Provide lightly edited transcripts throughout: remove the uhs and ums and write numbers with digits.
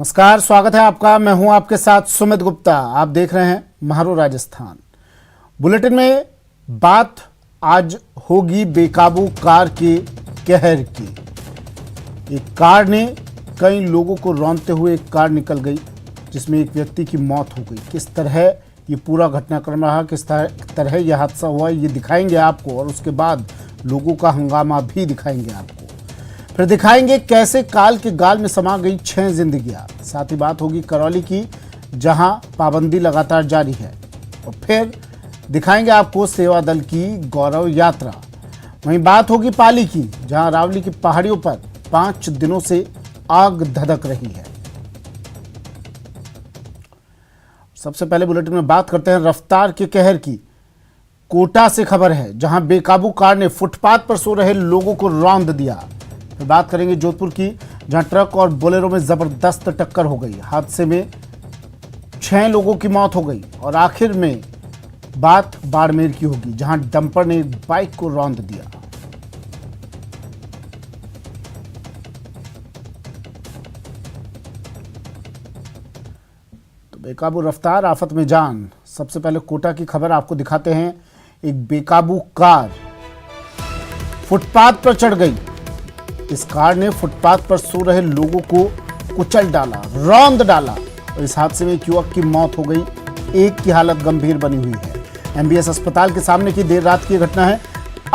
नमस्कार, स्वागत है आपका। मैं हूं आपके साथ सुमित गुप्ता। आप देख रहे हैं महारो राजस्थान। बुलेटिन में बात आज होगी बेकाबू कार के कहर की। एक कार ने कई लोगों को रौंदते हुए एक कार निकल गई, जिसमें एक व्यक्ति की मौत हो गई। किस तरह ये पूरा घटनाक्रम रहा, किस तरह यह हादसा हुआ, ये दिखाएंगे आपको, और उसके बाद लोगों का हंगामा भी दिखाएंगे आपको। फिर दिखाएंगे कैसे काल के गाल में समा गई 6 जिंदगियां। साथ ही बात होगी करौली की, जहां पाबंदी लगातार जारी है। और फिर दिखाएंगे आपको सेवा दल की गौरव यात्रा। वहीं बात होगी पाली की, जहां अरावली की पहाड़ियों पर 5 दिनों से आग धधक रही है। सबसे पहले बुलेटिन में बात करते हैं रफ्तार के कहर की। कोटा से खबर है, जहां बेकाबू कार ने फुटपाथ पर सो रहे लोगों को रौंद दिया। फिर बात करेंगे जोधपुर की, जहां ट्रक और बोलेरो में जबरदस्त टक्कर हो गई। हादसे में 6 लोगों की मौत हो गई। और आखिर में बात बाड़मेर की होगी, जहां डंपर ने बाइक को रौंद दिया। तो बेकाबू रफ्तार, आफत में जान। सबसे पहले कोटा की खबर आपको दिखाते हैं। एक बेकाबू कार फुटपाथ पर चढ़ गई। इस कार ने फुटपाथ पर सो रहे लोगों को कुचल डाला, रौंद डाला, और इस हादसे में एक युवक की मौत हो गई। एक की हालत गंभीर बनी हुई है। एमबीएस अस्पताल के सामने की देर रात की घटना है।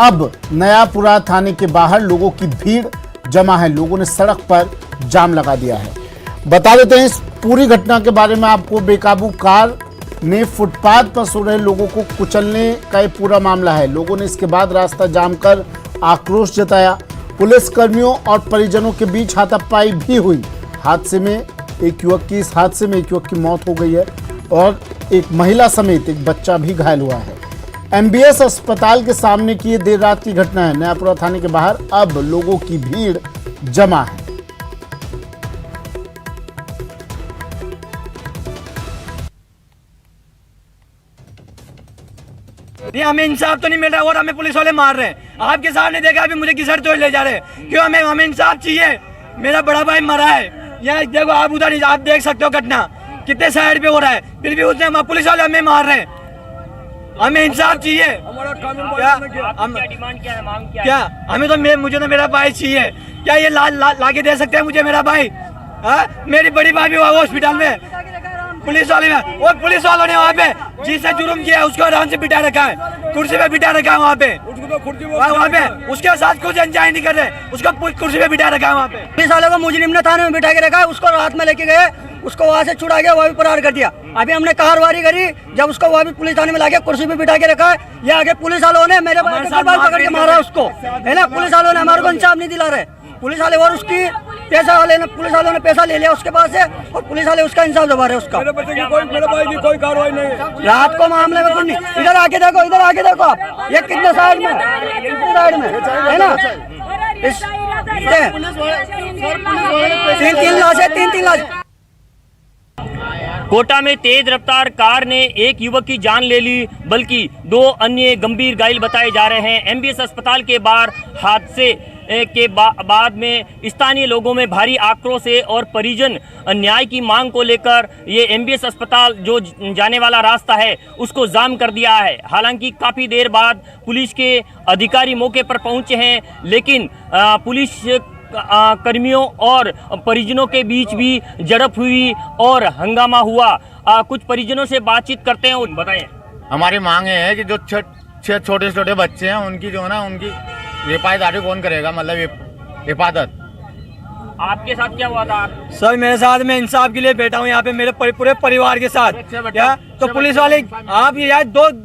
अब नयापुरा थाने के बाहर लोगों की भीड़ जमा है। लोगों ने सड़क पर जाम लगा दिया है। बता देते हैं इस पूरी घटना के बारे में आपको। बेकाबू कार ने फुटपाथ पर सो रहे लोगों को कुचलने का ये पूरा मामला है। लोगों ने इसके बाद रास्ता जाम कर आक्रोश जताया। पुलिस कर्मियों और परिजनों के बीच हाथापाई भी हुई। इस हादसे में एक युवक की मौत हो गई है और एक महिला समेत एक बच्चा भी घायल हुआ है। एमबीएस अस्पताल के सामने की ये देर रात की घटना है। नयापुरा थाने के बाहर अब लोगों की भीड़ जमा है। ये हमें इंसाफ तो नहीं मिल रहा और हमें पुलिस वाले मार रहे हैं। आपके सामने देखा अभी मुझे किसर तोड़ ले जा रहे हैं। क्यों? हमें इंसाफ चाहिए। मेरा बड़ा भाई मरा है। यहाँ देखो, आप उधर आप देख सकते हो घटना कितने साइड पे हो रहा है, फिर भी उसने पुलिस वाले हमें मार रहे हैं। हमें इंसाफ चाहिए। क्या डिमांड, क्या है, मांग क्या? हमें तो मुझे तो मेरा भाई चाहिए। क्या ये ला के दे सकते हैं मुझे मेरा भाई? मेरी बड़ी भाभी हॉस्पिटल में पुलिस वाले में, और पुलिस वालों ने वहाँ पे जिससे जुर्म किया उसको आराम से बिठा रखा है, कुर्सी पे बिठा रखा है। वहाँ पे उसके साथ कुछ एंजॉय नहीं कर रहे, उसको कुर्सी पे बिठा रखा है। वहाँ पे पुलिस वाले को मुजरिम ने थाने में बिठा के रखा है। उसको रात में लेके गए, उसको वहाँ से छुड़ा गया, वहाँ भी फरार कर दिया। अभी हमने कार्रवाई करी, जब उसको वहाँ भी पुलिस थाने में लाके कुर्सी पे बिठा के रखा है। ये आगे पुलिस वालों ने मेरे बाल पकड़ के मारा उसको, है ना। पुलिस वालों ने हमारे को इंसाफ नहीं दिला रहे। पुलिस वाले और उसकी पुलिस वालों ने पैसा ले लिया उसके पास से, और पुलिस वाले उसका इंसाफ दबा रहे उसका। मेरे भाई की कोई कार्रवाई नहीं। रात को मामले में कुछ नहीं। इधर आके देखो आप, ये कितने साइड में है ना। तीन लाश। कोटा में तेज रफ्तार कार ने एक युवक की जान ले ली, बल्कि 2 अन्य गंभीर घायल बताए जा रहे हैं। एमबीएस अस्पताल के बाहर हादसे के बाद में स्थानीय लोगों में भारी आक्रोश है और परिजन न्याय की मांग को लेकर ये एमबीएस अस्पताल जो जाने वाला रास्ता है उसको जाम कर दिया है। हालांकि काफ़ी देर बाद पुलिस के अधिकारी मौके पर पहुंचे हैं, लेकिन पुलिस कर्मियों और परिजनों के बीच भी झड़प हुई और हंगामा हुआ। कुछ परिजनों से बातचीत करते हैं, बताएं। हमारी मांग है कि जो 6 छोटे बच्चे हैं उनकी जो है ना, उनकी हिफाजत कौन करेगा, मतलब हिफाजत। आपके साथ क्या हुआ था? सर मेरे साथ, मैं इंसाफ के लिए बैठा हूँ यहाँ पे मेरे पूरे परिवार के साथ। क्या तो पुलिस वाले आप यार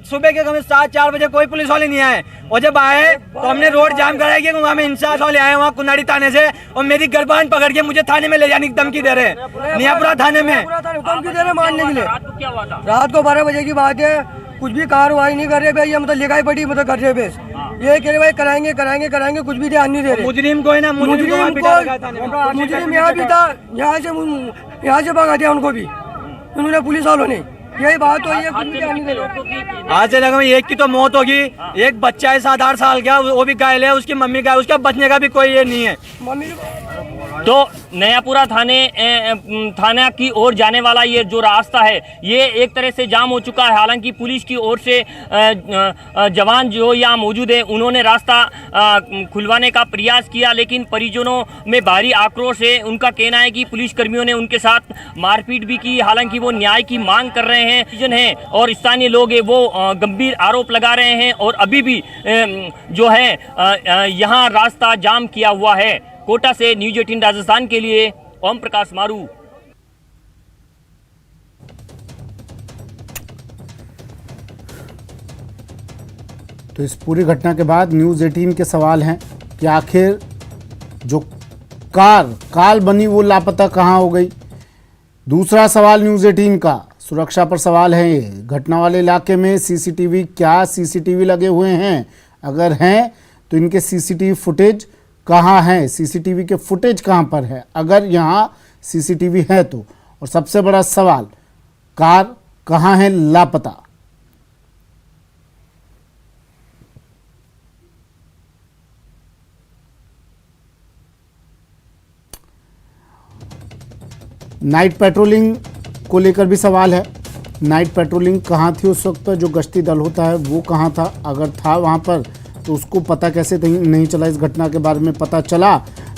सुबह के 7-4 बजे कोई पुलिस वाले नहीं आए, और जब आए तो हमने रोड जाम कराया कि वहाँ में इंसाफ वाले आए वहाँ कुनाड़ी थाने से, और मेरी गर्भान पकड़ के मुझे थाने में ले जाने की धमकी दे रहे, नयापुरा थाने में धमकी दे रहे मारने के लिए। क्या हुआ था? रात को 12 बजे की बात है। कुछ भी कार्रवाई नहीं कर रहे भाई, ये मतलब लिखाई पड़ी मतलब कर रहे बेस। ये कह रहे भाई कराएंगे, कुछ भी ध्यान नहीं दे रहे। मुजरिम को है ना, मुजरिम यहाँ भी था, यहाँ से भगा दिया उनको भी उन्होंने, पुलिस वालों ने। यही बात हो, ये कुछ भी ध्यान नहीं दे रहे। आज से लगा एक की तो मौत होगी, एक बच्चा है 7-8 साल का, वो भी घायल है, उसकी मम्मी का, उसका बचने का भी कोई ये नहीं है। मम्मी तो नयापुरा थाना की ओर जाने वाला ये जो रास्ता है ये एक तरह से जाम हो चुका है। हालांकि पुलिस की ओर से जवान जो यहाँ मौजूद है उन्होंने रास्ता खुलवाने का प्रयास किया, लेकिन परिजनों में भारी आक्रोश है। उनका कहना है कि पुलिस कर्मियों ने उनके साथ मारपीट भी की। हालांकि वो न्याय की मांग कर रहे हैं। परिजन है और स्थानीय लोग है वो गंभीर आरोप लगा रहे हैं और अभी भी जो है यहाँ रास्ता जाम किया हुआ है। कोटा से न्यूज 18 राजस्थान के लिए ओम प्रकाश मारू। तो इस पूरी घटना के बाद न्यूज 18 के सवाल हैं कि आखिर जो कार बनी वो लापता कहाँ हो गई। दूसरा सवाल न्यूज 18 का सुरक्षा पर सवाल है। ये घटना वाले इलाके में क्या सीसीटीवी लगे हुए हैं? अगर हैं तो इनके सीसीटीवी फुटेज कहाँ हैं? सीसीटीवी के फुटेज कहाँ पर है अगर यहाँ सीसीटीवी है तो? और सबसे बड़ा सवाल, कार कहाँ है लापता? नाइट पेट्रोलिंग को लेकर भी सवाल है। नाइट पेट्रोलिंग कहाँ थी उस वक्त पर? जो गश्ती दल होता है वो कहाँ था? अगर था वहाँ पर तो उसको पता कैसे नहीं चला? इस घटना के बारे में पता चला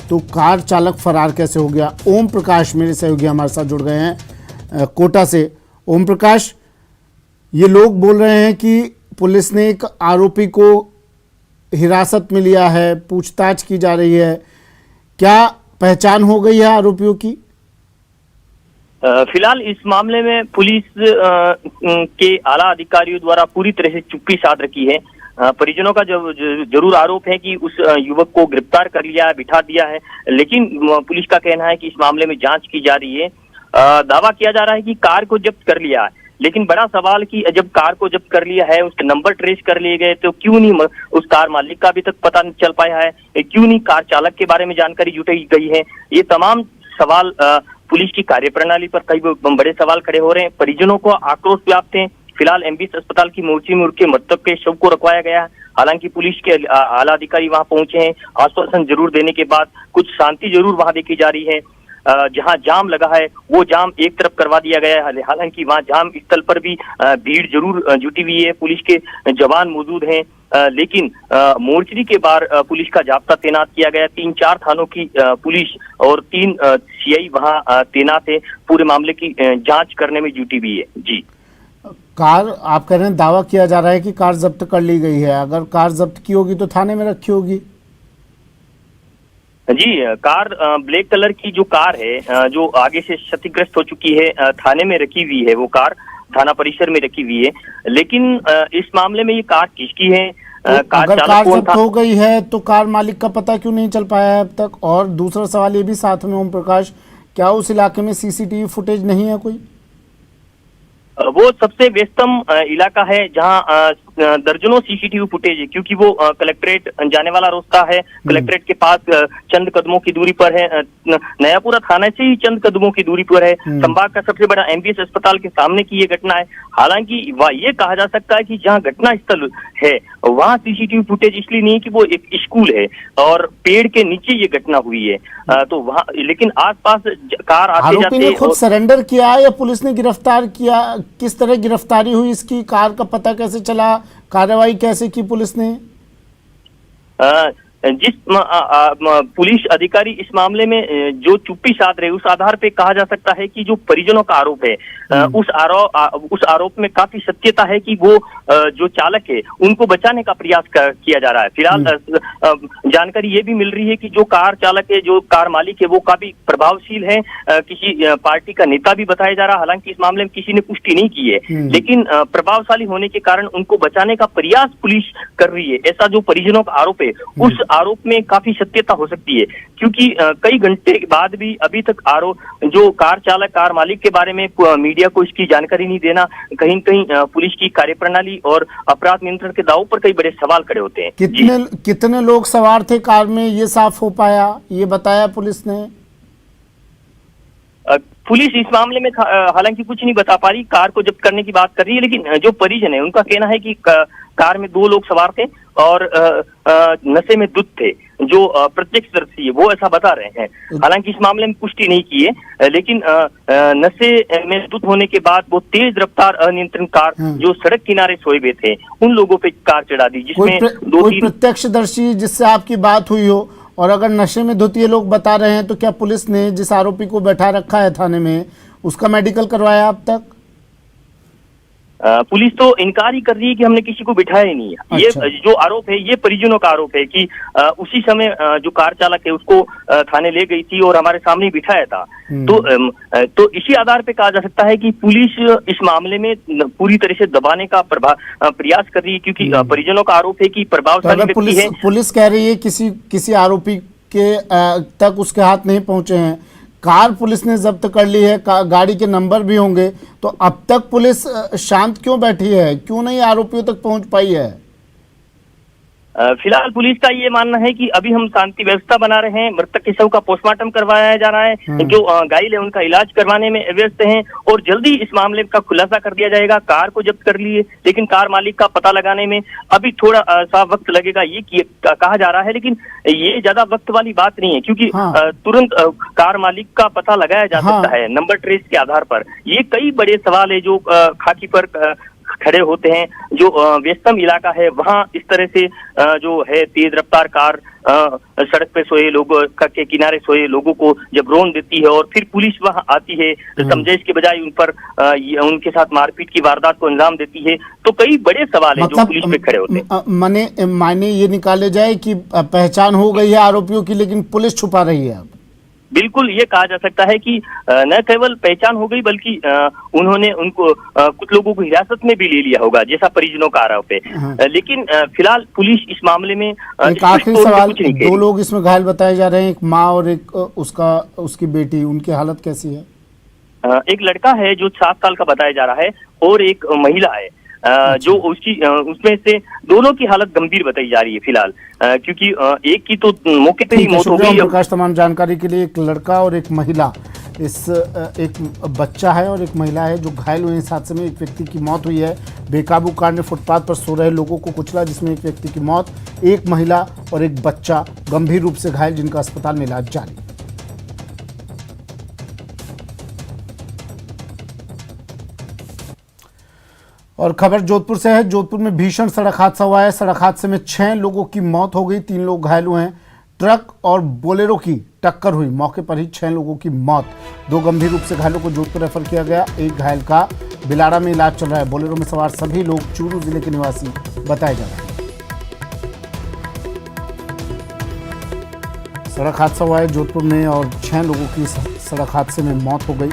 तो कार चालक फरार कैसे हो गया? ओम प्रकाश मेरे सहयोगी हमारे साथ जुड़ गए हैं कोटा से। ओम प्रकाश, ये लोग बोल रहे हैं कि पुलिस ने एक आरोपी को हिरासत में लिया है, पूछताछ की जा रही है। क्या पहचान हो गई है आरोपियों की? फिलहाल इस मामले में पुलिस के आला अधिकारियों द्वारा पूरी तरह से चुप्पी साध रखी है। परिजनों का जरूर आरोप है कि उस युवक को गिरफ्तार कर लिया है, बिठा दिया है, लेकिन पुलिस का कहना है कि इस मामले में जांच की जा रही है। दावा किया जा रहा है कि कार को जब्त कर लिया है, लेकिन बड़ा सवाल कि जब कार को जब्त कर लिया है, उसके नंबर ट्रेस कर लिए गए, तो क्यों नहीं उस कार मालिक का अभी तक पता नहीं चल पाया है? क्यों नहीं कार चालक के बारे में जानकारी जुटाई गई है? ये तमाम सवाल पुलिस की कार्यप्रणाली पर कई बड़े सवाल खड़े हो रहे हैं। परिजनों को आक्रोश व्याप्त है। फिलहाल एमबीएस अस्पताल की मोर्ची में उनके मृतक के शव को रखवाया गया है। हालांकि पुलिस के आला अधिकारी वहां पहुंचे हैं। आश्वासन जरूर देने के बाद कुछ शांति जरूर वहां देखी जा रही है। जहां जाम लगा है वो जाम एक तरफ करवा दिया गया है। हालांकि वहां जाम स्थल पर भी भीड़ जरूर जुटी हुई है। पुलिस के जवान मौजूद हैं, लेकिन मोर्चरी के बाहर पुलिस का जाब्ता तैनात किया गया। 3-4 थानों की पुलिस और 3 सीआई वहां तैनात है, पूरे मामले की जांच करने में जुटी हुई है। जी, कार आप कह रहे हैं, दावा किया जा रहा है कि कार जब्त कर ली गई है। अगर कार जब्त की होगी तो थाने में रखी होगी? जी, कार ब्लैक कलर की जो कार है जो आगे से क्षतिग्रस्त हो चुकी है, थाने में रखी हुई है। वो कार थाना परिसर में रखी हुई है, लेकिन इस मामले में ये कार किसकी है? अगर कार जब्त हो गई है तो कार मालिक का पता क्यों नहीं चल पाया है अब तक? और दूसरा सवाल ये भी साथ में ओम प्रकाश, क्या उस इलाके में सीसीटीवी फुटेज नहीं है कोई? वो सबसे व्यस्तम इलाका है जहां दर्जनों सीसीटीवी फुटेज है, क्योंकि वो कलेक्ट्रेट जाने वाला रास्ता है। कलेक्ट्रेट के पास चंद कदमों की दूरी पर है। नयापुरा थाना से ही चंद कदमों की दूरी पर है। संभाग का सबसे बड़ा एमबीएस अस्पताल के सामने की ये घटना है। हालांकि ये कहा जा सकता है कि जहां घटना स्थल है वहां सीसीटीवी फुटेज इसलिए नहीं कि वो एक स्कूल है और पेड़ के नीचे ये घटना हुई है, तो वहां, लेकिन आसपास कार आते जाते। ने खुद सरेंडर किया या पुलिस ने गिरफ्तार किया? किस तरह गिरफ्तारी हुई इसकी? कार का पता कैसे चला? कार्रवाई कैसे की पुलिस ने? जिस पुलिस अधिकारी इस मामले में जो चुप्पी साध रहे, उस आधार पे कहा जा सकता है कि जो परिजनों का आरोप है, उस आरोप में काफी सत्यता है कि वो जो चालक है उनको बचाने का प्रयास किया जा रहा है। फिलहाल जानकारी ये भी मिल रही है कि जो कार चालक है, जो कार मालिक है, वो काफी प्रभावशील है, किसी पार्टी का नेता भी बताया जा रहा है। हालांकि इस मामले में किसी ने पुष्टि नहीं की है, लेकिन प्रभावशाली होने के कारण उनको बचाने का प्रयास पुलिस कर रही है, ऐसा जो परिजनों का आरोप है। उस आरोप में काफी सत्यता हो सकती है, क्योंकि कई घंटे के बाद भी अभी तक आरोप जो कार चालक, कार मालिक के बारे में मीडिया को इसकी जानकारी नहीं देना, कहीं कहीं पुलिस की कार्यप्रणाली और अपराध नियंत्रण के दावों पर कई बड़े सवाल खड़े होते हैं। कितने लोग सवार थे कार में, ये साफ हो पाया? ये बताया पुलिस ने? पुलिस इस मामले में हालांकि कुछ नहीं बता पा रही, कार को जब्त करने की बात कर रही है, लेकिन जो परिजन है उनका कहना है कि कार में 2 लोग सवार थे और नशे में धुत थे। जो प्रत्यक्षदर्शी है वो ऐसा बता रहे हैं। हालांकि इस मामले में पुष्टि नहीं की है, लेकिन नशे में धुत होने के बाद वो तेज रफ्तार अनियंत्रित कार जो सड़क किनारे सोए हुए थे उन लोगों पे कार चढ़ा दी, जिसमें कोई प्रत्यक्षदर्शी जिससे आपकी बात हुई हो, और अगर नशे में धुत ये लोग बता रहे हैं तो क्या पुलिस ने जिस आरोपी को बैठा रखा है थाने में उसका मेडिकल करवाया अब तक? पुलिस तो इनकार ही कर रही है कि हमने किसी को बिठाया ही नहीं है। अच्छा। ये जो आरोप है ये परिजनों का आरोप है कि उसी समय जो कार चालक है उसको थाने ले गई थी और हमारे सामने बिठाया था। तो इसी आधार पे कहा जा सकता है कि पुलिस इस मामले में पूरी तरह से दबाने का प्रयास कर रही है, क्योंकि परिजनों का आरोप है कि प्रभावशाली व्यक्ति है। पुलिस कह रही है किसी आरोपी के तक उसके हाथ नहीं पहुंचे हैं, कार पुलिस ने जब्त कर ली है, गाड़ी के नंबर भी होंगे, तो अब तक पुलिस शांत क्यों बैठी है, क्यों नहीं आरोपियों तक पहुंच पाई है? फिलहाल पुलिस का ये मानना है कि अभी हम शांति व्यवस्था बना रहे हैं, मृतक के शव का पोस्टमार्टम करवाया जा रहा है, जो घायल है उनका इलाज करवाने में व्यस्त हैं और जल्दी इस मामले का खुलासा कर दिया जाएगा। कार को जब्त कर लिए, लेकिन कार मालिक का पता लगाने में अभी थोड़ा सा वक्त लगेगा, ये कहा जा रहा है, लेकिन ये ज्यादा वक्त वाली बात नहीं है, क्योंकि तुरंत कार मालिक का पता लगाया जा सकता है नंबर ट्रेस के आधार पर। ये कई बड़े सवाल है जो खाकी पर खड़े होते हैं। जो व्यस्तम इलाका है वहां इस तरह से जो है तेज रफ्तार कार सड़क पे सोए लोगों के किनारे सोए लोगों को जब रौंद देती है और फिर पुलिस वहां आती है समझाइश के बजाय उन पर उनके साथ मारपीट की वारदात को अंजाम देती है, तो कई बड़े सवाल है जो पुलिस पे खड़े होते हैं। माने ये निकाले जाए कि पहचान हो गई है आरोपियों की, लेकिन पुलिस छुपा रही है। अब बिल्कुल ये कहा जा सकता है कि न केवल पहचान हो गई बल्कि उन्होंने उनको कुछ लोगों को हिरासत में भी ले लिया होगा, जैसा परिजनों का आरोप है। लेकिन फिलहाल पुलिस इस मामले में एक आखिरी सवाल, 2 लोग इसमें घायल बताए जा रहे हैं, एक माँ और एक उसकी बेटी, उनकी हालत कैसी है? एक लड़का है जो 7 साल का बताया जा रहा है और एक महिला है जो उसमें से दोनों की हालत गंभीर बताई जा रही है फिलहाल, क्योंकि एक की तो मौके पे ही मौत हो गई। प्रकाश, तमाम जानकारी के लिए। एक लड़का और एक महिला, एक बच्चा है और एक महिला है जो घायल हुए इस हादसे में। एक व्यक्ति की मौत हुई है, बेकाबू कार ने फुटपाथ पर सो रहे लोगों को कुचला, जिसमें एक व्यक्ति की मौत, एक महिला और एक बच्चा गंभीर रूप से घायल, जिनका अस्पताल में इलाज जारी। और खबर जोधपुर से है। जोधपुर में भीषण सड़क हादसा हुआ है। सड़क हादसे में 6 लोगों की मौत हो गई, 3 लोग घायल हुए हैं। ट्रक और बोलेरो की टक्कर हुई, मौके पर ही 6 लोगों की मौत, 2 गंभीर रूप से घायलों को जोधपुर रेफर किया गया, एक घायल का बिलाड़ा में इलाज चल रहा है। बोलेरो में सवार सभी लोग चूरू जिले के निवासी बताए जा रहे हैं। सड़क हादसा हुआ है जोधपुर में और 6 लोगों की सड़क हादसे में मौत हो गई।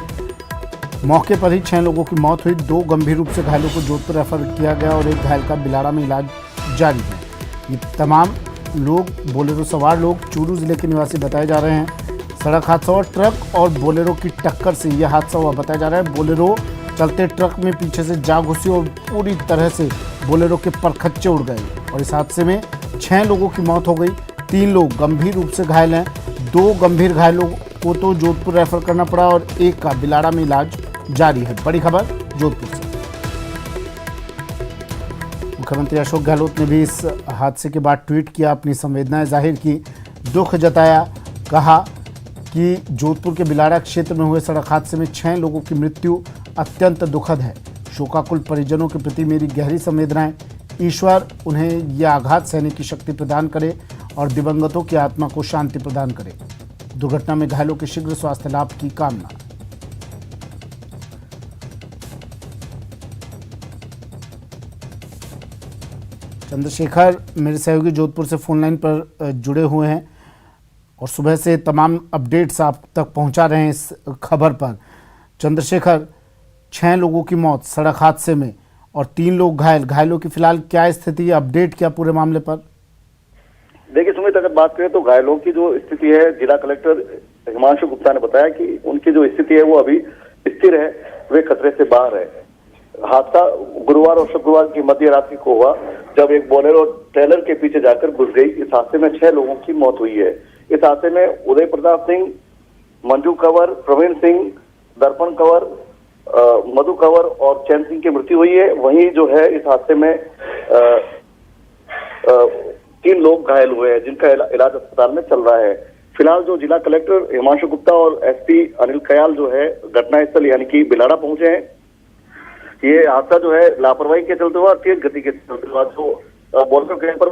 मौके पर ही 6 लोगों की मौत हुई, 2 गंभीर रूप से घायलों को जोधपुर रेफर किया गया और एक घायल का बिलाड़ा में इलाज जारी है। ये तमाम लोग बोलेरो सवार लोग चूरू जिले के निवासी बताए जा रहे हैं। सड़क हादसा हुआ, ट्रक और बोलेरो की टक्कर से यह हादसा हुआ बताया जा रहा है। बोलेरो चलते ट्रक में पीछे से जा घुसी और पूरी तरह से बोलेरो के परखच्चे उड़ गए और इस हादसे में 6 लोगों की मौत हो गई, 3 लोग गंभीर रूप से घायल हैं। 2 गंभीर घायलों को तो जोधपुर रेफर करना पड़ा और एक का बिलाड़ा में इलाज जारी है। बड़ी खबर जोधपुर से। मुख्यमंत्री अशोक गहलोत ने भी इस हादसे के बाद ट्वीट किया, अपनी संवेदनाएं जाहिर की, दुख जताया, कहा कि जोधपुर के बिलाड़ा क्षेत्र में हुए सड़क हादसे में 6 लोगों की मृत्यु अत्यंत दुखद है। शोकाकुल परिजनों के प्रति मेरी गहरी संवेदनाएं, ईश्वर उन्हें यह आघात सहने की शक्ति प्रदान करे और दिवंगतों की आत्मा को शांति प्रदान करे। दुर्घटना में घायलों के शीघ्र स्वास्थ्य लाभ की कामना। चंद्रशेखर मेरे सहयोगी जोधपुर से फोन लाइन पर जुड़े हुए हैं और सुबह से तमाम अपडेट्स आप तक पहुंचा रहे हैं इस खबर पर। चंद्रशेखर, 6 लोगों की मौत सड़क हादसे में और 3 लोग घायल, घायलों की फिलहाल क्या स्थिति है, अपडेट क्या पूरे मामले पर? देखिए सुमित, अगर बात करें तो घायलों की जो स्थिति है, जिला कलेक्टर हिमांशु गुप्ता ने बताया कि उनकी जो स्थिति है वो अभी स्थिर है, वे खतरे से बाहर है। हादसा गुरुवार और शुक्रवार की मध्य रात्रि को हुआ, जब एक बोलेरो ट्रेलर के पीछे जाकर घुस गई। इस हादसे में 6 लोगों की मौत हुई है। इस हादसे में उदय प्रताप सिंह, मंजू कंवर, प्रवीण सिंह, दर्पण कंवर, मधु कंवर और चैन सिंह की मृत्यु हुई है। वहीं जो है इस हादसे में 3 लोग घायल हुए हैं जिनका इलाज अस्पताल में चल रहा है। फिलहाल जो जिला कलेक्टर हिमांशु गुप्ता और एसपी अनिल कयाल जो है घटनास्थल यानी कि बिलाड़ा पहुंचे हैं। ये हादसा जो है लापरवाही के चलते हुआ, तेज गति के चलते हुआ, जो बॉलर कैंपर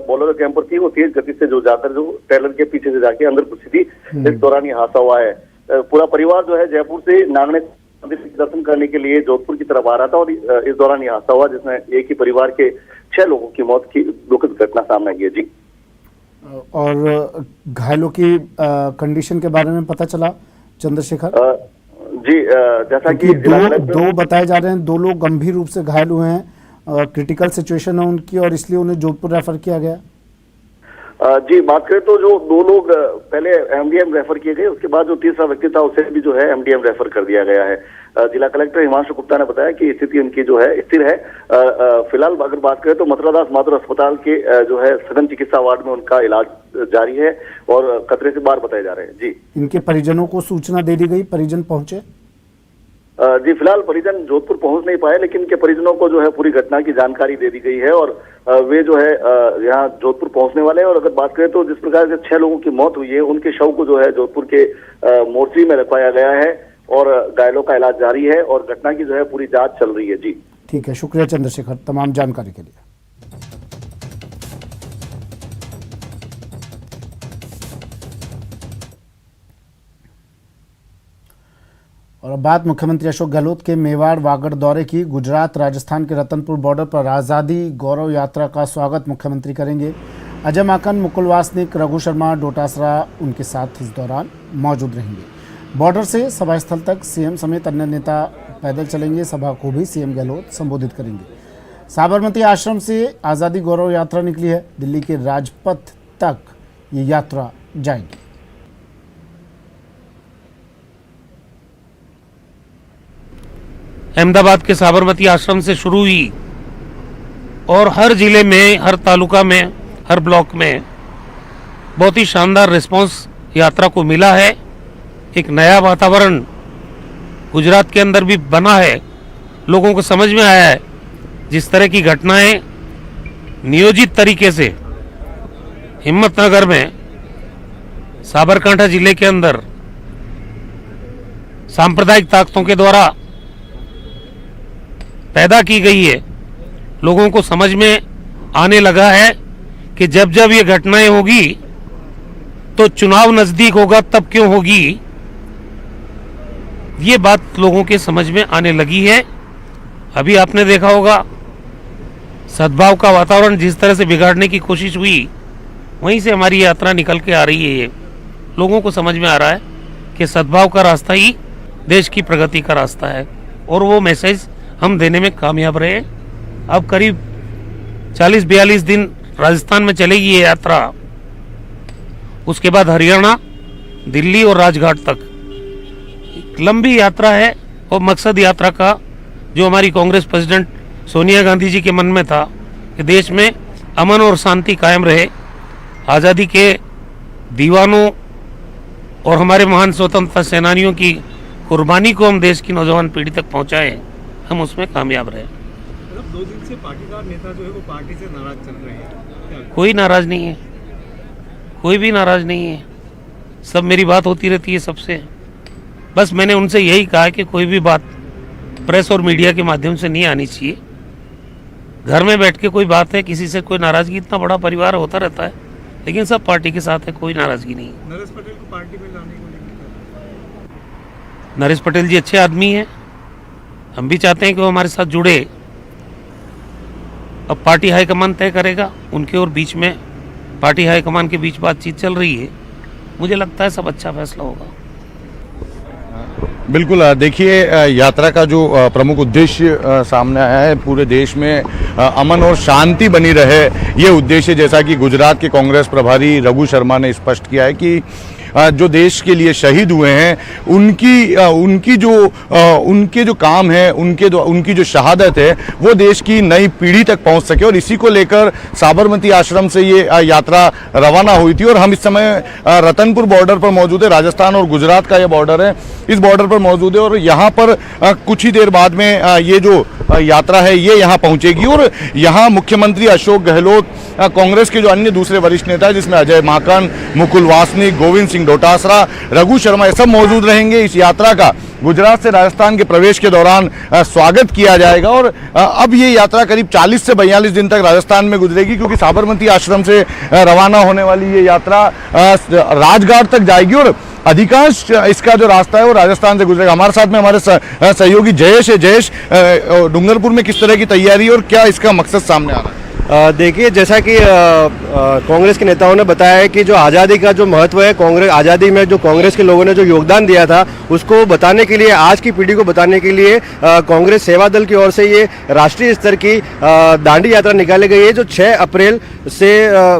बॉलर कैंपर थी वो तेज गति से जो जाकर जो ट्रेलर के पीछे से जाके अंदर घुसी थी। इस दौरान ये हादसा हुआ है। पूरा परिवार जो है जयपुर से नागने मंदिर दर्शन करने के लिए जोधपुर की तरफ आ रहा था और इस दौरान ये हादसा हुआ जिसमें एक ही परिवार के 6 लोगों की मौत की दुखद घटना सामने आई है। जी, और घायलों की कंडीशन के बारे में पता चला चंद्रशेखर? जी, जैसा कि दो बताए जा रहे हैं, 2 लोग गंभीर रूप से घायल हुए हैं, क्रिटिकल सिचुएशन है उनकी और इसलिए उन्हें जोधपुर रेफर किया गया। जी, बात करें तो जो 2 लोग पहले एमडीएम रेफर किए गए, उसके बाद जो तीसरा व्यक्ति था उसे भी जो है एमडीएम रेफर कर दिया गया है। जिला कलेक्टर हिमांशु गुप्ता ने बताया कि स्थिति उनकी जो है स्थिर है। फिलहाल अगर बात करें तो मथुरादास माथुर अस्पताल के जो है सघन चिकित्सा वार्ड में उनका इलाज जारी है और खतरे से बाहर बताए जा रहे हैं। जी, इनके परिजनों को सूचना दे दी गई, परिजन पहुंचे? जी, फिलहाल परिजन जोधपुर पहुंच नहीं पाए, लेकिन इनके परिजनों को जो है पूरी घटना की जानकारी दे दी गई है और वे जो है यहाँ जोधपुर पहुंचने वाले हैं। और अगर बात करें तो जिस प्रकार से 6 लोगों की मौत हुई है उनके शव को जो है जोधपुर के मोर्चरी में रखवाया गया है और घायलों का इलाज जारी है और घटना की जो है पूरी जांच चल रही है। जी, ठीक है, शुक्रिया चंद्रशेखर तमाम जानकारी के लिए। और अब बात मुख्यमंत्री अशोक गहलोत के मेवाड़ वागड़ दौरे की। गुजरात राजस्थान के रतनपुर बॉर्डर पर आज़ादी गौरव यात्रा का स्वागत मुख्यमंत्री करेंगे। अजय माकन, मुकुल वासनिक, रघु शर्मा, डोटासरा उनके साथ इस दौरान मौजूद रहेंगे। बॉर्डर से सभा स्थल तक सीएम समेत अन्य नेता पैदल चलेंगे। सभा को भी सीएम गहलोत संबोधित करेंगे। साबरमती आश्रम से आज़ादी गौरव यात्रा निकली है। दिल्ली के राजपथ तक ये यात्रा जाएगी। अहमदाबाद के साबरमती आश्रम से शुरू हुई और हर जिले में, हर तालुका में, हर ब्लॉक में बहुत ही शानदार रिस्पांस यात्रा को मिला है। एक नया वातावरण गुजरात के अंदर भी बना है। लोगों को समझ में आया है जिस तरह की घटनाएं नियोजित तरीके से हिम्मतनगर में, साबरकांठा जिले के अंदर सांप्रदायिक ताकतों के द्वारा पैदा की गई है। लोगों को समझ में आने लगा है कि जब जब ये घटनाएं होगी तो चुनाव नजदीक होगा, तब क्यों होगी, ये बात लोगों के समझ में आने लगी है। अभी आपने देखा होगा सद्भाव का वातावरण जिस तरह से बिगाड़ने की कोशिश हुई, वहीं से हमारी यात्रा निकल के आ रही है। ये लोगों को समझ में आ रहा है कि सद्भाव का रास्ता ही देश की प्रगति का रास्ता है और वो मैसेज हम देने में कामयाब रहे। अब करीब 40-42 दिन राजस्थान में चलेगी ये यात्रा, उसके बाद हरियाणा, दिल्ली और राजघाट तक एक लंबी यात्रा है। और मकसद यात्रा का जो हमारी कांग्रेस प्रेसिडेंट सोनिया गांधी जी के मन में था कि देश में अमन और शांति कायम रहे, आज़ादी के दीवानों और हमारे महान स्वतंत्रता सेनानियों की कुर्बानी को हम देश की नौजवान पीढ़ी तक पहुंचाएं, हम उसमें कामयाब रहे। 2 दिन से पाटीदार नेता जो है वो पार्टी से नाराज चल रहे हैं। कोई नाराज नहीं है, कोई भी नाराज नहीं है, सब मेरी बात होती रहती है सबसे। बस मैंने उनसे यही कहा कि कोई भी बात प्रेस और मीडिया के माध्यम से नहीं आनी चाहिए। घर में बैठ के कोई बात है, किसी से कोई नाराजगी, इतना बड़ा परिवार होता रहता है, लेकिन सब पार्टी के साथ है, कोई नाराजगी नहीं। नरेश पटेल को पार्टी में लाने को लेकर, नरेश पटेल जी अच्छे आदमी हैं, हम भी चाहते हैं कि वो हमारे साथ जुड़े। अब पार्टी हाईकमान तय करेगा, उनके और बीच में, पार्टी हाईकमान के बीच बातचीत चल रही है। मुझे लगता है सब अच्छा फैसला होगा। बिल्कुल, देखिए यात्रा का जो प्रमुख उद्देश्य सामने आया है, पूरे देश में अमन और शांति बनी रहे, ये उद्देश्य, जैसा कि गुजरात के कांग्रेस प्रभारी रघु शर्मा ने स्पष्ट किया है कि जो देश के लिए शहीद हुए हैं उनके जो काम है, उनकी जो शहादत है वो देश की नई पीढ़ी तक पहुंच सके, और इसी को लेकर साबरमती आश्रम से ये यात्रा रवाना हुई थी। और हम इस समय रतनपुर बॉर्डर पर मौजूद है, राजस्थान और गुजरात का ये बॉर्डर है, इस बॉर्डर पर मौजूद है। और यहाँ पर कुछ ही देर बाद में ये जो यात्रा है ये यहाँ पहुंचेगी, और यहाँ मुख्यमंत्री अशोक गहलोत, कांग्रेस के जो अन्य दूसरे वरिष्ठ नेता जिसमें अजय माकन, मुकुल वासनिक, गोविंद सिंह डोटासरा, रघु शर्मा, ये सब मौजूद रहेंगे। इस यात्रा का गुजरात से राजस्थान के प्रवेश के दौरान स्वागत किया जाएगा, और अब ये यात्रा करीब 40 से 42 दिन तक राजस्थान में गुजरेगी, क्योंकि साबरमती आश्रम से रवाना होने वाली ये यात्रा राजघाट तक जाएगी, और अधिकांश इसका जो रास्ता है वो राजस्थान से गुजरेगा। हमारे साथ में हमारे सहयोगी जयेश है। जयेश, डूंगरपुर में किस तरह की तैयारी है और क्या इसका मकसद सामने आ रहा है? देखिए, जैसा कि कांग्रेस के नेताओं ने बताया है कि जो आज़ादी का जो महत्व है, कांग्रेस आज़ादी में जो कांग्रेस के लोगों ने जो योगदान दिया था उसको बताने के लिए, आज की पीढ़ी को बताने के लिए कांग्रेस सेवा दल की ओर से ये राष्ट्रीय स्तर की दांडी यात्रा निकाली गई है, जो 6 अप्रैल से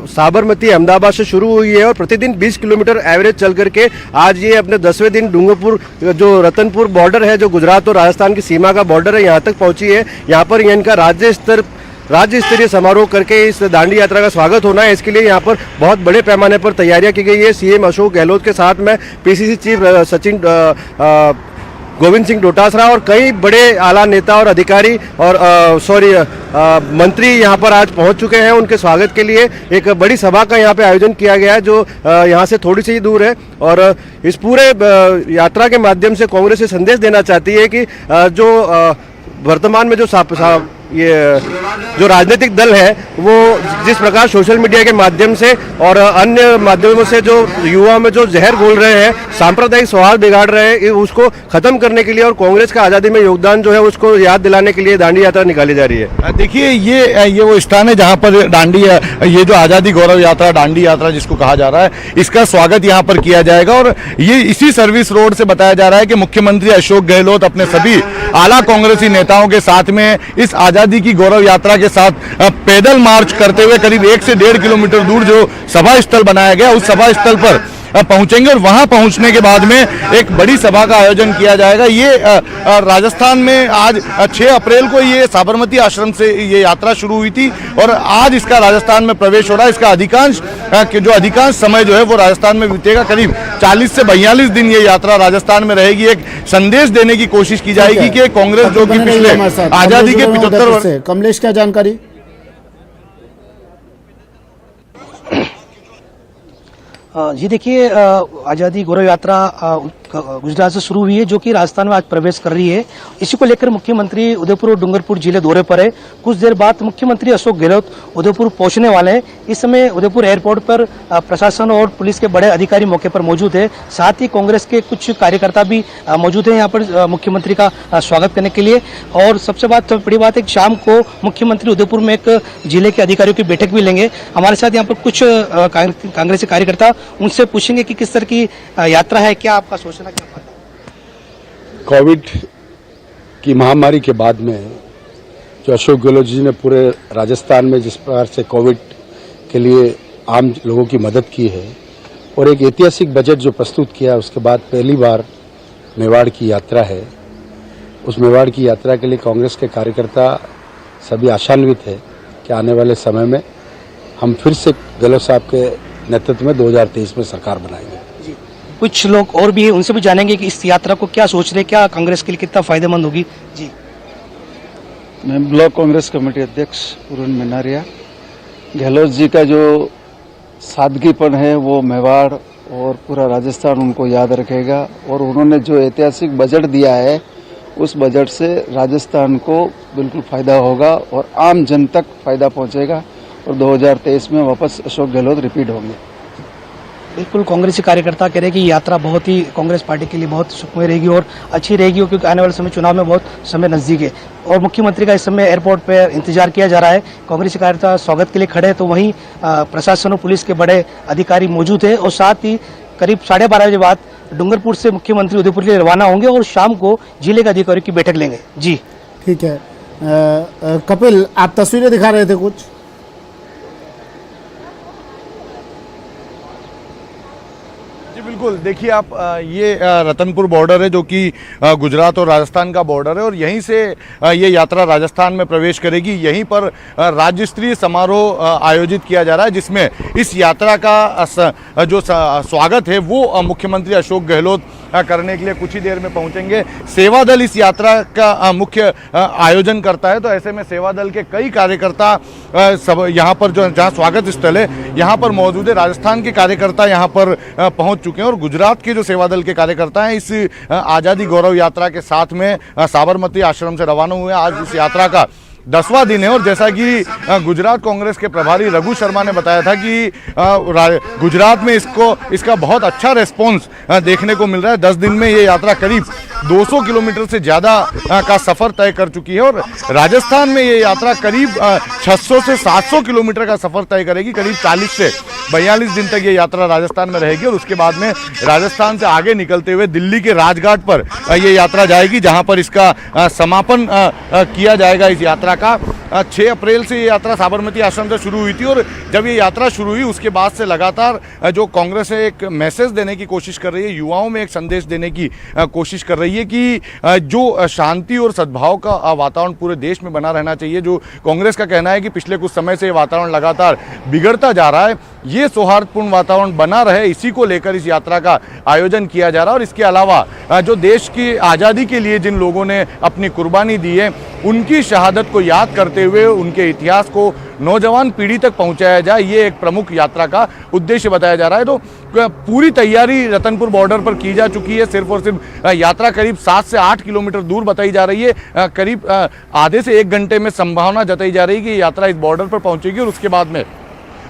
साबरमती अहमदाबाद से शुरू हुई है और प्रतिदिन 20 किलोमीटर एवरेज चल करके आज ये अपने 10वें दिन डूंगरपुर, जो रतनपुर बॉर्डर है, जो गुजरात और राजस्थान की सीमा का बॉर्डर है, यहाँ तक पहुंची है। यहाँ पर इनका राज्य स्तरीय समारोह करके इस दांडी यात्रा का स्वागत होना है। इसके लिए यहाँ पर बहुत बड़े पैमाने पर तैयारियां की गई है। सीएम अशोक गहलोत के साथ में पीसीसी चीफ गोविंद सिंह डोटासरा और कई बड़े आला नेता और अधिकारी और मंत्री यहाँ पर आज पहुँच चुके हैं। उनके स्वागत के लिए एक बड़ी सभा का यहाँ पे आयोजन किया गया है, जो यहाँ से थोड़ी सी ही दूर है, और इस पूरे यात्रा के माध्यम से कांग्रेस ये संदेश देना चाहती है कि जो वर्तमान में ये जो राजनीतिक दल है वो जिस प्रकार सोशल मीडिया के माध्यम से और अन्य माध्यमों से जो युवाओं में जो जहर घोल रहे हैं, सांप्रदायिक सौहार्द बिगाड़ रहे हैं, उसको खत्म करने के लिए और कांग्रेस का आज़ादी में योगदान जो है उसको याद दिलाने के लिए दांडी यात्रा निकाली जा रही है। देखिए, ये वो स्थान है जहां पर ये जो आज़ादी गौरव यात्रा, दांडी यात्रा जिसको कहा जा रहा है, इसका स्वागत यहाँ पर किया जाएगा। और ये इसी सर्विस रोड से बताया जा रहा है कि मुख्यमंत्री अशोक गहलोत अपने सभी आला कांग्रेसी नेताओं के साथ में इस आज़ादी की गौरव यात्रा के साथ पैदल मार्च करते हुए करीब 1 से 1.5 किलोमीटर दूर जो सभा स्थल बनाया गया उस सभा स्थल पर पहुंचेंगे, और वहां पहुंचने के बाद में एक बड़ी सभा का आयोजन किया जाएगा। ये राजस्थान में आज 6 अप्रैल को ये साबरमती आश्रम से ये यात्रा शुरू हुई थी, और आज इसका राजस्थान में प्रवेश हो रहा है। इसका अधिकांश समय जो है वो राजस्थान में बीतेगा। करीब 40 से 42 दिन ये यात्रा राजस्थान में रहेगी। एक संदेश देने की कोशिश की जाएगी कि कांग्रेस जो कि पिछले आजादी के 75 वर्ष। कमलेश, क्या जानकारी? जी देखिए, आज़ादी गौरव यात्रा गुजरात से शुरू हुई है, जो कि राजस्थान में आज प्रवेश कर रही है। इसी को लेकर मुख्यमंत्री उदयपुर और डूंगरपुर जिले दौरे पर है। कुछ देर बाद मुख्यमंत्री अशोक गहलोत उदयपुर पहुंचने वाले हैं। इस समय उदयपुर एयरपोर्ट पर प्रशासन और पुलिस के बड़े अधिकारी मौके पर मौजूद है। साथ ही कांग्रेस के कुछ कार्यकर्ता भी मौजूद हैं यहाँ पर मुख्यमंत्री का स्वागत करने के लिए। और सबसे बड़ी बात है कि शाम को मुख्यमंत्री उदयपुर में एक जिले के अधिकारियों की बैठक भी लेंगे। हमारे साथ यहाँ पर कुछ कांग्रेसी कार्यकर्ता, उनसे पूछेंगे कि किस तरह की यात्रा है, क्या आपका सोचना क्या है? कोविड की महामारी के बाद में जो अशोक गहलोत जी ने पूरे राजस्थान में जिस प्रकार से कोविड के लिए आम लोगों की मदद की है और एक ऐतिहासिक बजट जो प्रस्तुत किया, उसके बाद पहली बार मेवाड़ की यात्रा है। उस मेवाड़ की यात्रा के लिए कांग्रेस के कार्यकर्ता सभी आशान्वित है कि आने वाले समय में हम फिर से गहलोत साहब के नेतृत्व में 2023 में सरकार बनाएंगे। जी, कुछ लोग और भी हैं, उनसे भी जानेंगे कि इस यात्रा को क्या सोच रहे, क्या कांग्रेस के लिए कितना फायदेमंद होगी। जी, मैं ब्लॉक कांग्रेस कमेटी अध्यक्ष पूरन मिनारिया। गहलोत जी का जो सादगीपन है वो मेवाड़ और पूरा राजस्थान उनको याद रखेगा, और उन्होंने जो ऐतिहासिक बजट दिया है उस बजट से राजस्थान को बिल्कुल फायदा होगा और आम जन तक फायदा पहुंचेगा, और 2023 में वापस अशोक गहलोत रिपीट होंगे। बिल्कुल, कांग्रेसी कार्यकर्ता कह रहे हैं कि यात्रा बहुत ही कांग्रेस पार्टी के लिए बहुत सुखमय रहेगी और अच्छी रहेगी, क्योंकि आने वाले समय चुनाव में बहुत समय नजदीक है और मुख्यमंत्री का इस समय एयरपोर्ट पर इंतजार किया जा रहा है। कांग्रेसी कार्यकर्ता स्वागत के लिए खड़े हैं, तो वहीं प्रशासन और पुलिस के बड़े अधिकारी मौजूद है, और साथ ही करीब 12:30 बजे बाद डूंगरपुर से मुख्यमंत्री उदयपुर के लिए रवाना होंगे और शाम को जिले के अधिकारियों की बैठक लेंगे। जी ठीक है। कपिल, आप तस्वीरें दिखा रहे थे कुछ? बिल्कुल, देखिए आप ये रतनपुर बॉर्डर है जो कि गुजरात और राजस्थान का बॉर्डर है और यहीं से ये यात्रा राजस्थान में प्रवेश करेगी। यहीं पर राज्य स्तरीय समारोह आयोजित किया जा रहा है जिसमें इस यात्रा का जो स्वागत है वो मुख्यमंत्री अशोक गहलोत करने के लिए कुछ ही देर में पहुंचेंगे। सेवा दल इस यात्रा का मुख्य आयोजन करता है, तो ऐसे में सेवा दल के कई कार्यकर्ता सब यहाँ पर जो जहाँ स्वागत स्थल है यहाँ पर मौजूद है। राजस्थान के कार्यकर्ता यहाँ पर पहुंच चुके हैं और गुजरात के जो सेवा दल के कार्यकर्ता हैं इस आज़ादी गौरव यात्रा के साथ में साबरमती आश्रम से रवाना हुए। आज इस यात्रा का 10वां दिन है और जैसा कि गुजरात कांग्रेस के प्रभारी रघु शर्मा ने बताया था कि गुजरात में इसका बहुत अच्छा रिस्पॉन्स देखने को मिल रहा है। 10 दिन में ये यात्रा करीब 200 किलोमीटर से ज़्यादा का सफ़र तय कर चुकी है और राजस्थान में ये यात्रा करीब 600 से 700 किलोमीटर का सफ़र तय करेगी। करीब 40 से 42 दिन तक ये यात्रा राजस्थान में रहेगी और उसके बाद में राजस्थान से आगे निकलते हुए दिल्ली के राजघाट पर ये यात्रा जाएगी जहाँ पर इसका समापन किया जाएगा। इस यात्रा का 6 अप्रैल से ये यात्रा साबरमती आश्रम से शुरू हुई थी और जब ये यात्रा शुरू हुई उसके बाद से लगातार जो कांग्रेस है एक मैसेज देने की कोशिश कर रही है, युवाओं में एक संदेश देने की कोशिश कर रही है कि जो शांति और सद्भाव का वातावरण पूरे देश में बना रहना चाहिए। जो कांग्रेस का कहना है कि पिछले कुछ समय से ये वातावरण लगातार बिगड़ता जा रहा है, ये सौहार्दपूर्ण वातावरण बना रहे, इसी को लेकर इस यात्रा का आयोजन किया जा रहा है। और इसके अलावा जो देश की आज़ादी के लिए जिन लोगों ने अपनी कुर्बानी दी है उनकी शहादत को याद करते हुए उनके इतिहास को नौजवान पीढ़ी तक पहुंचाया जाए, ये एक प्रमुख यात्रा का उद्देश्य बताया जा रहा है। तो पूरी तैयारी रतनपुर बॉर्डर पर की जा चुकी है। सिर्फ और सिर्फ यात्रा करीब 7 से 8 किलोमीटर दूर बताई जा रही है। करीब आधे से 1 घंटे में संभावना जताई जा रही है कि यात्रा इस बॉर्डर पर पहुंचेगी और उसके बाद में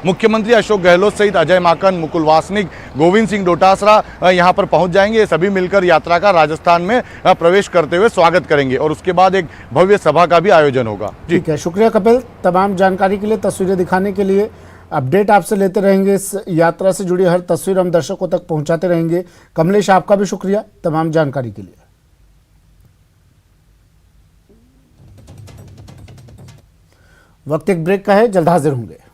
मुख्यमंत्री अशोक गहलोत सहित अजय माकन, मुकुल वासनिक, गोविंद सिंह डोटासरा यहाँ पर पहुँच जाएंगे। ये सभी मिलकर यात्रा का राजस्थान में प्रवेश करते हुए स्वागत करेंगे और उसके बाद एक भव्य सभा का भी आयोजन होगा। ठीक है, शुक्रिया कपिल, तमाम जानकारी के लिए, तस्वीरें दिखाने के लिए। अपडेट आपसे लेते रहेंगे, इस यात्रा से जुड़ी हर तस्वीर हम दर्शकों तक पहुँचाते रहेंगे। कमलेश, आपका भी शुक्रिया तमाम जानकारी के लिए। वक्त एक ब्रेक का है, जल्द हाजिर होंगे।